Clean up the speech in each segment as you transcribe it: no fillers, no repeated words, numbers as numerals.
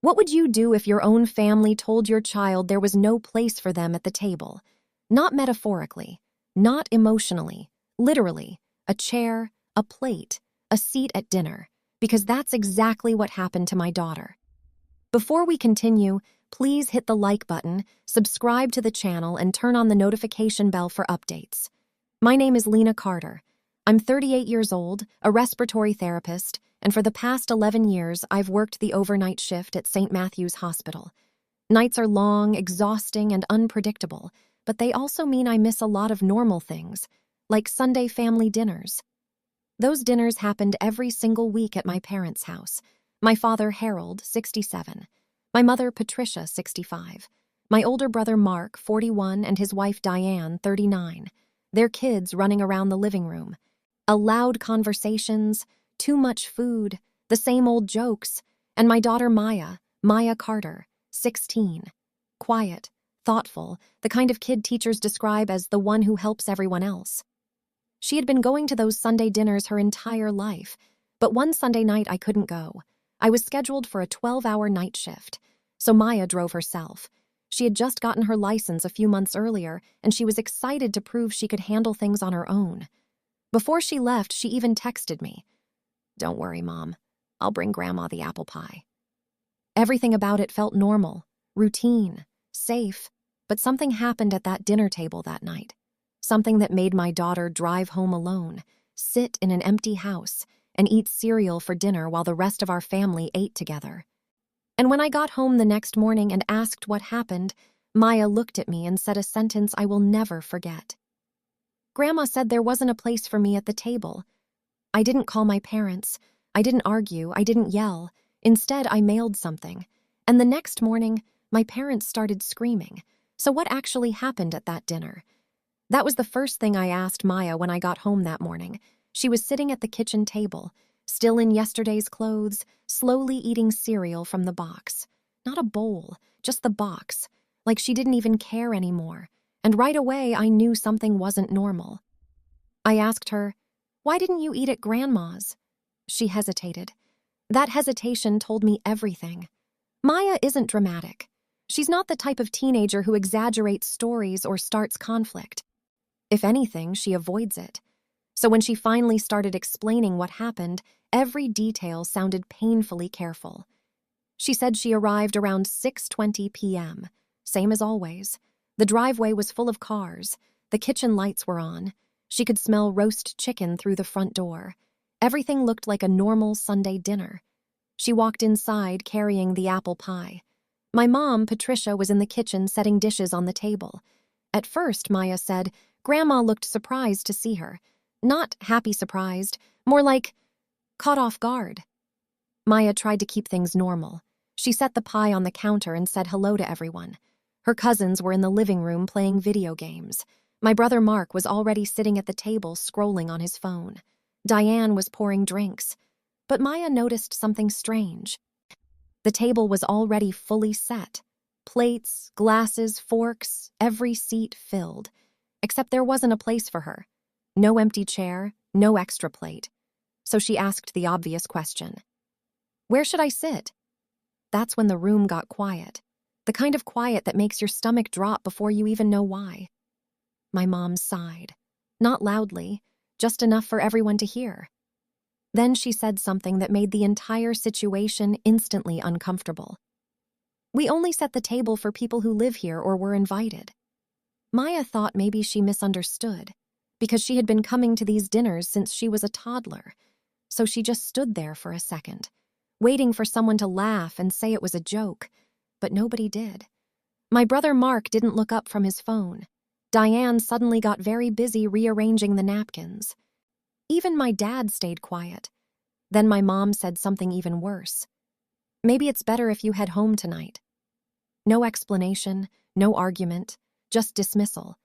What would you do if your own family told your child there was no place for them at the table? Not metaphorically, not emotionally, literally, a chair, a plate, a seat at dinner, because that's exactly what happened to my daughter. Before we continue, please hit the like button, subscribe to the channel, and turn on the notification bell for updates. My name is Lena Carter. I'm 38 years old, a respiratory therapist, and for the past 11 years, I've worked the overnight shift at St. Matthew's Hospital. Nights are long, exhausting, and unpredictable, but they also mean I miss a lot of normal things, like Sunday family dinners. Those dinners happened every single week at my parents' house. My father, Harold, 67. My mother, Patricia, 65. My older brother, Mark, 41, and his wife, Diane, 39. Their kids running around the living room. Loud conversations, too much food, the same old jokes, and my daughter, Maya Carter, 16. Quiet, thoughtful, the kind of kid teachers describe as the one who helps everyone else. She had been going to those Sunday dinners her entire life, but one Sunday night I couldn't go. I was scheduled for a 12-hour night shift, so Maya drove herself. She had just gotten her license a few months earlier, and she was excited to prove she could handle things on her own. Before she left, she even texted me, "Don't worry, Mom. I'll bring Grandma the apple pie." Everything about it felt normal, routine, safe, but something happened at that dinner table that night. Something that made my daughter drive home alone, sit in an empty house, and eat cereal for dinner while the rest of our family ate together. And when I got home the next morning and asked what happened, Maya looked at me and said a sentence I will never forget. "Grandma said there wasn't a place for me at the table." I didn't call my parents. I didn't argue. I didn't yell. Instead, I mailed something. And the next morning, my parents started screaming. So what actually happened at that dinner? That was the first thing I asked Maya when I got home that morning. She was sitting at the kitchen table, still in yesterday's clothes, slowly eating cereal from the box. Not a bowl, just the box, like she didn't even care anymore. And right away, I knew something wasn't normal. I asked her, "Why didn't you eat at Grandma's?" She hesitated. That hesitation told me everything. Maya isn't dramatic. She's not the type of teenager who exaggerates stories or starts conflict. If anything, she avoids it. So when she finally started explaining what happened, every detail sounded painfully careful. She said she arrived around 6:20 p.m., same as always. The driveway was full of cars. The kitchen lights were on. She could smell roast chicken through the front door. Everything looked like a normal Sunday dinner. She walked inside carrying the apple pie. My mom, Patricia, was in the kitchen setting dishes on the table. At first, Maya said, Grandma looked surprised to see her. Not happy surprised, more like caught off guard. Maya tried to keep things normal. She set the pie on the counter and said hello to everyone. Her cousins were in the living room playing video games. My brother Mark was already sitting at the table scrolling on his phone. Diane was pouring drinks. But Maya noticed something strange. The table was already fully set. Plates, glasses, forks, every seat filled. Except there wasn't a place for her. No empty chair, no extra plate. So she asked the obvious question. "Where should I sit?" That's when the room got quiet. The kind of quiet that makes your stomach drop before you even know why. My mom sighed. Not loudly, just enough for everyone to hear. Then she said something that made the entire situation instantly uncomfortable. "We only set the table for people who live here or were invited." Maya thought maybe she misunderstood, because she had been coming to these dinners since she was a toddler. So she just stood there for a second, waiting for someone to laugh and say it was a joke, but nobody did. My brother Mark didn't look up from his phone. Diane suddenly got very busy rearranging the napkins. Even my dad stayed quiet. Then my mom said something even worse. "Maybe it's better if you head home tonight." No explanation, no argument, just dismissal.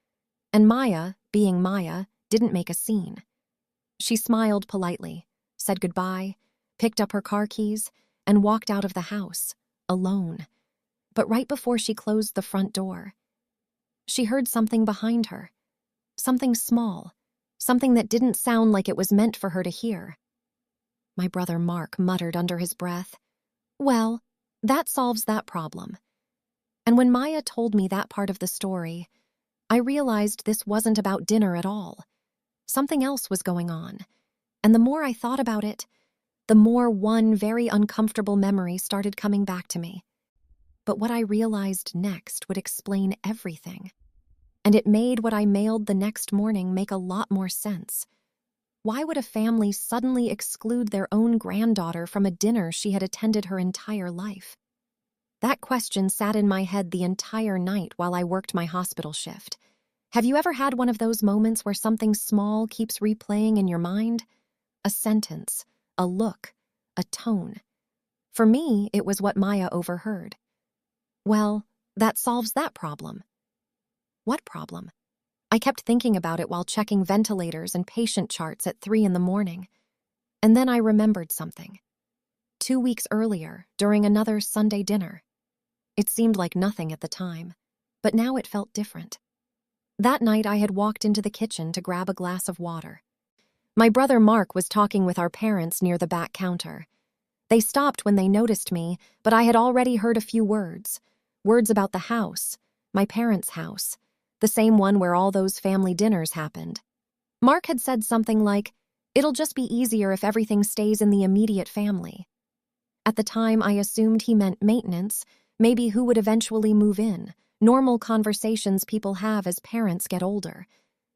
And Maya, being Maya, didn't make a scene. She smiled politely, said goodbye, picked up her car keys, and walked out of the house, alone. But right before she closed the front door, she heard something behind her. Something small, something that didn't sound like it was meant for her to hear. My brother Mark muttered under his breath, "Well, That solves that problem. And when Maya told me that part of the story, I realized this wasn't about dinner at all. Something else was going on. And the more I thought about it, the more one very uncomfortable memory started coming back to me. But what I realized next would explain everything. And it made what I mailed the next morning make a lot more sense. Why would a family suddenly exclude their own granddaughter from a dinner she had attended her entire life? That question sat in my head the entire night while I worked my hospital shift. Have you ever had one of those moments where something small keeps replaying in your mind? A sentence, a look, a tone. For me, it was what Maya overheard. Well, that solves that problem. What problem? I kept thinking about it while checking ventilators and patient charts at 3 a.m. And then I remembered something. 2 weeks earlier, during another Sunday dinner. It seemed like nothing at the time, but now it felt different. That night I had walked into the kitchen to grab a glass of water. My brother Mark was talking with our parents near the back counter. They stopped when they noticed me, but I had already heard a few words. Words about the house, my parents' house, the same one where all those family dinners happened. Mark had said something like, "It'll just be easier if everything stays in the immediate family." At the time, I assumed he meant maintenance, maybe who would eventually move in, normal conversations people have as parents get older.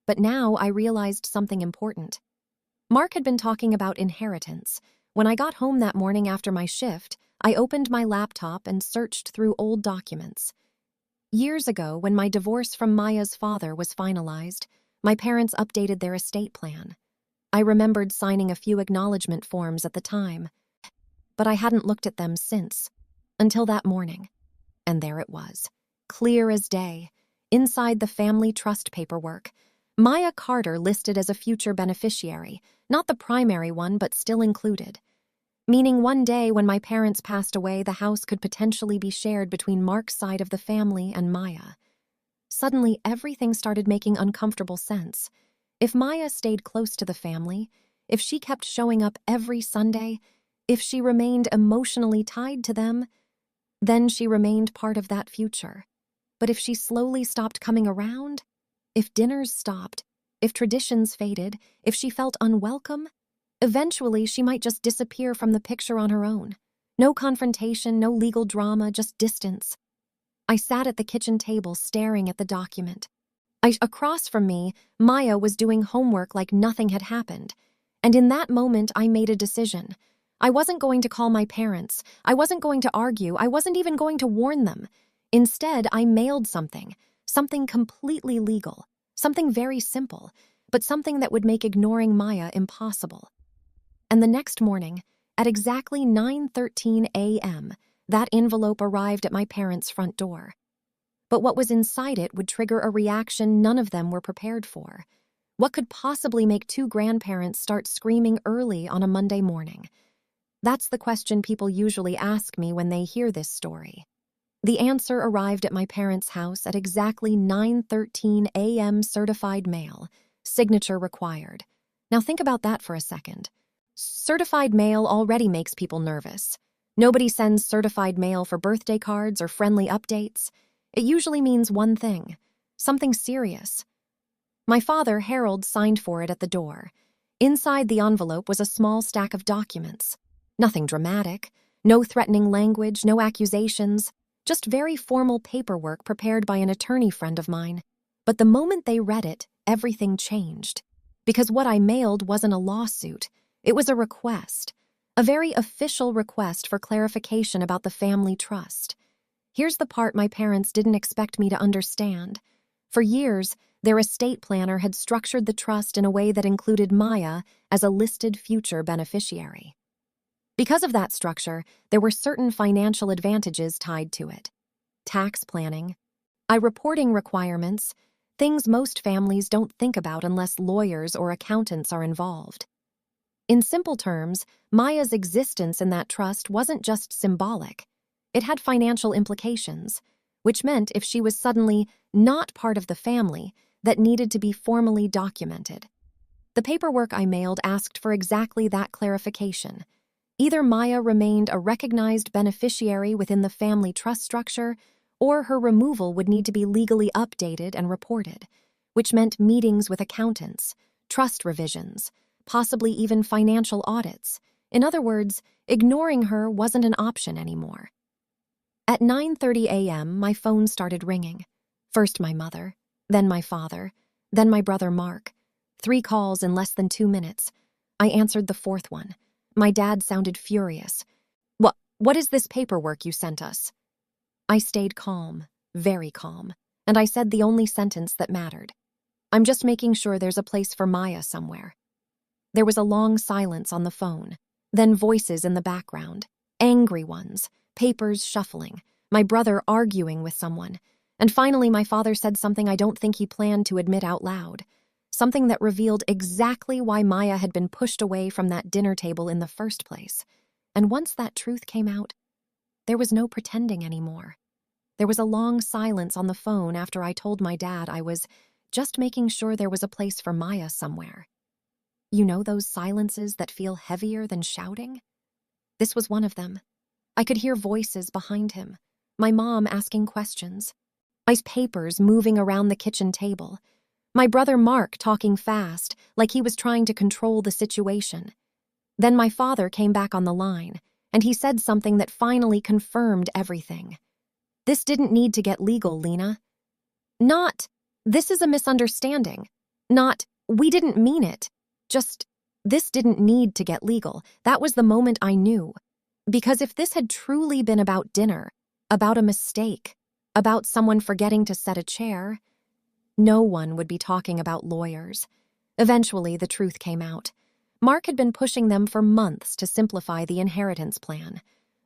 But now I realized something important. Mark had been talking about inheritance. When I got home that morning after my shift, I opened my laptop and searched through old documents. Years ago, when my divorce from Maya's father was finalized, my parents updated their estate plan. I remembered signing a few acknowledgement forms at the time, but I hadn't looked at them since, until that morning. And there it was, clear as day, inside the family trust paperwork. Maya Carter listed as a future beneficiary, not the primary one, but still included. Meaning one day when my parents passed away, the house could potentially be shared between Mark's side of the family and Maya. Suddenly, everything started making uncomfortable sense. If Maya stayed close to the family, if she kept showing up every Sunday, if she remained emotionally tied to them, then she remained part of that future. But if she slowly stopped coming around, if dinners stopped, if traditions faded, if she felt unwelcome, eventually she might just disappear from the picture on her own. No confrontation, no legal drama, just distance. I sat at the kitchen table staring at the document. Across from me, Maya was doing homework like nothing had happened. And in that moment, I made a decision. I wasn't going to call my parents. I wasn't going to argue. I wasn't even going to warn them. Instead, I mailed something completely legal, something very simple, but something that would make ignoring Maya impossible. And the next morning, at exactly 9:13 a.m., that envelope arrived at my parents' front door. But what was inside it would trigger a reaction none of them were prepared for. What could possibly make two grandparents start screaming early on a Monday morning? That's the question people usually ask me when they hear this story. The answer arrived at my parents' house at exactly 9:13 a.m. certified mail, signature required. Now think about that for a second. Certified mail already makes people nervous. Nobody sends certified mail for birthday cards or friendly updates. It usually means one thing, something serious. My father, Harold, signed for it at the door. Inside the envelope was a small stack of documents. Nothing dramatic, no threatening language, no accusations, just very formal paperwork prepared by an attorney friend of mine. But the moment they read it, everything changed. Because what I mailed wasn't a lawsuit. It was a request, a very official request for clarification about the family trust. Here's the part my parents didn't expect me to understand. For years, their estate planner had structured the trust in a way that included Maya as a listed future beneficiary. Because of that structure, there were certain financial advantages tied to it. Tax planning, reporting requirements, things most families don't think about unless lawyers or accountants are involved. In simple terms, Maya's existence in that trust wasn't just symbolic. It had financial implications, which meant if she was suddenly not part of the family, that needed to be formally documented. The paperwork I mailed asked for exactly that clarification. Either Maya remained a recognized beneficiary within the family trust structure, or her removal would need to be legally updated and reported, which meant meetings with accountants, trust revisions, possibly even financial audits. In other words, ignoring her wasn't an option anymore. At 9:30 a.m., my phone started ringing. First my mother, then my father, then my brother Mark. 3 calls in less than 2 minutes. I answered the 4th one. My dad sounded furious. What is this paperwork you sent us?" I stayed calm, very calm, and I said the only sentence that mattered. "I'm just making sure there's a place for Maya somewhere." There was a long silence on the phone, then voices in the background, angry ones, papers shuffling, my brother arguing with someone, and finally my father said something I don't think he planned to admit out loud, something that revealed exactly why Maya had been pushed away from that dinner table in the first place. And once that truth came out, there was no pretending anymore. There was a long silence on the phone after I told my dad I was just making sure there was a place for Maya somewhere. You know those silences that feel heavier than shouting? This was one of them. I could hear voices behind him, my mom asking questions, my papers moving around the kitchen table, my brother Mark talking fast, like he was trying to control the situation. Then my father came back on the line, and he said something that finally confirmed everything. "This didn't need to get legal, Lena." Not, "This is a misunderstanding." Not, "We didn't mean it." Just, "This didn't need to get legal." That was the moment I knew. Because if this had truly been about dinner, about a mistake, about someone forgetting to set a chair, no one would be talking about lawyers. Eventually, the truth came out. Mark had been pushing them for months to simplify the inheritance plan.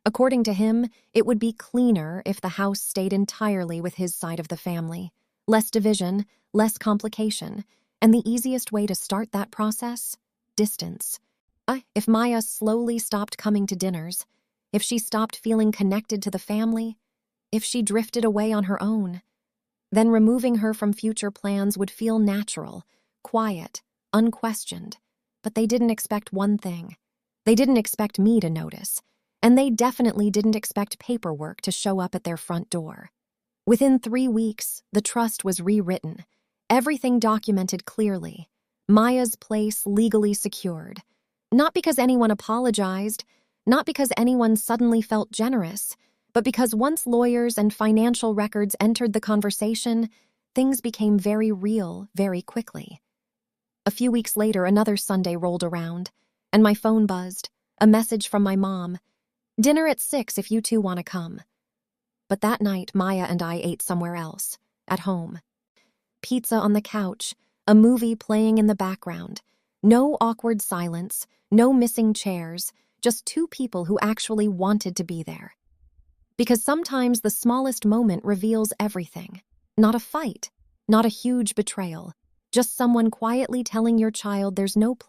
According to him, it would be cleaner if the house stayed entirely with his side of the family. Less division, less complication, and the easiest way to start that process? Distance. If Maya slowly stopped coming to dinners, if she stopped feeling connected to the family, if she drifted away on her own, then removing her from future plans would feel natural, quiet, unquestioned. But they didn't expect one thing. They didn't expect me to notice, and they definitely didn't expect paperwork to show up at their front door. Within 3 weeks, the trust was rewritten, everything documented clearly, Maya's place legally secured. Not because anyone apologized, not because anyone suddenly felt generous, but because once lawyers and financial records entered the conversation, things became very real very quickly. A few weeks later, another Sunday rolled around, and my phone buzzed, a message from my mom. "Dinner at 6 if you two want to come." But that night, Maya and I ate somewhere else, at home. Pizza on the couch, a movie playing in the background. No awkward silence, no missing chairs, just 2 people who actually wanted to be there. Because sometimes the smallest moment reveals everything. Not a fight, not a huge betrayal, just someone quietly telling your child there's no place